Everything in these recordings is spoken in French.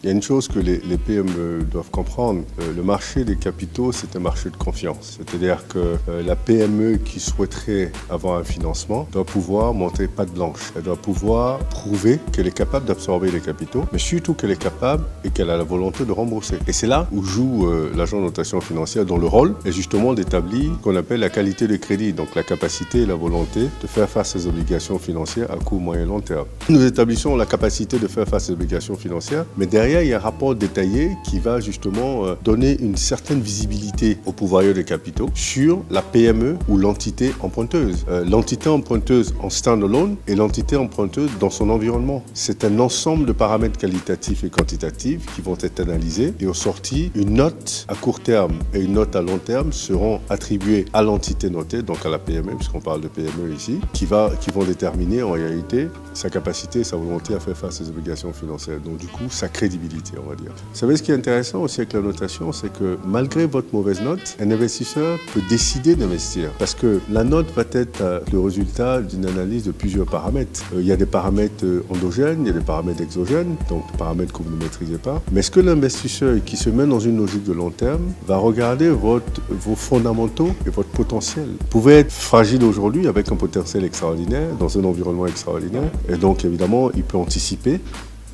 Il y a une chose que les PME doivent comprendre. Le marché des capitaux, c'est un marché de confiance. C'est-à-dire que la PME qui souhaiterait avoir un financement doit pouvoir montrer patte blanche. Elle doit pouvoir prouver qu'elle est capable d'absorber les capitaux, mais surtout qu'elle est capable et qu'elle a la volonté de rembourser. Et c'est là où joue l'agent de notation financière, dont le rôle est justement d'établir ce qu'on appelle la qualité de crédit, donc la capacité et la volonté de faire face aux obligations financières à court, moyen et long terme. Nous établissons la capacité de faire face aux obligations financières, mais derrière, il y a un rapport détaillé qui va justement donner une certaine visibilité aux pourvoyeurs de capitaux sur la PME ou l'entité emprunteuse. L'entité emprunteuse en stand-alone et l'entité emprunteuse dans son environnement. C'est un ensemble de paramètres qualitatifs et quantitatifs qui vont être analysés et au sorti, une note à court terme et une note à long terme seront attribuées à l'entité notée, donc à la PME, puisqu'on parle de PME ici, qui vont déterminer en réalité sa capacité et sa volonté à faire face aux obligations financières. Donc du coup, sa crédibilité, on va dire. Vous savez, ce qui est intéressant aussi avec la notation, c'est que malgré votre mauvaise note, un investisseur peut décider d'investir. Parce que la note va être le résultat d'une analyse de plusieurs paramètres. Il y a des paramètres endogènes, il y a des paramètres exogènes, donc des paramètres que vous ne maîtrisez pas. Mais est-ce que l'investisseur qui se met dans une logique de long terme va regarder vos fondamentaux et votre potentiel? Vous pouvez être fragile aujourd'hui avec un potentiel extraordinaire, dans un environnement extraordinaire. Et donc, évidemment, il peut anticiper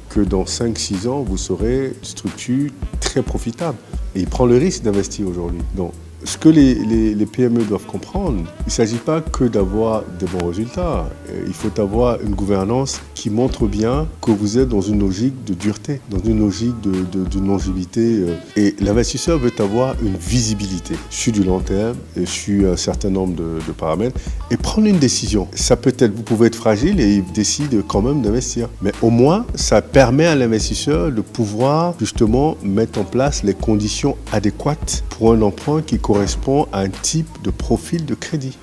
que dans 5-6 ans, vous serez une structure très profitable. Et il prend le risque d'investir aujourd'hui. Donc, ce que les PME doivent comprendre, il ne s'agit pas que d'avoir de bons résultats. Il faut avoir une gouvernance qui montre bien que vous êtes dans une logique de dureté, dans une logique de longévité. Et l'investisseur veut avoir une visibilité sur du long terme et sur un certain nombre de paramètres et prendre une décision. Ça peut être, vous pouvez être fragile et il décide quand même d'investir. Mais au moins, ça permet à l'investisseur de pouvoir justement mettre en place les conditions adéquates pour un emprunt qui correspond à un type de profil de crédit.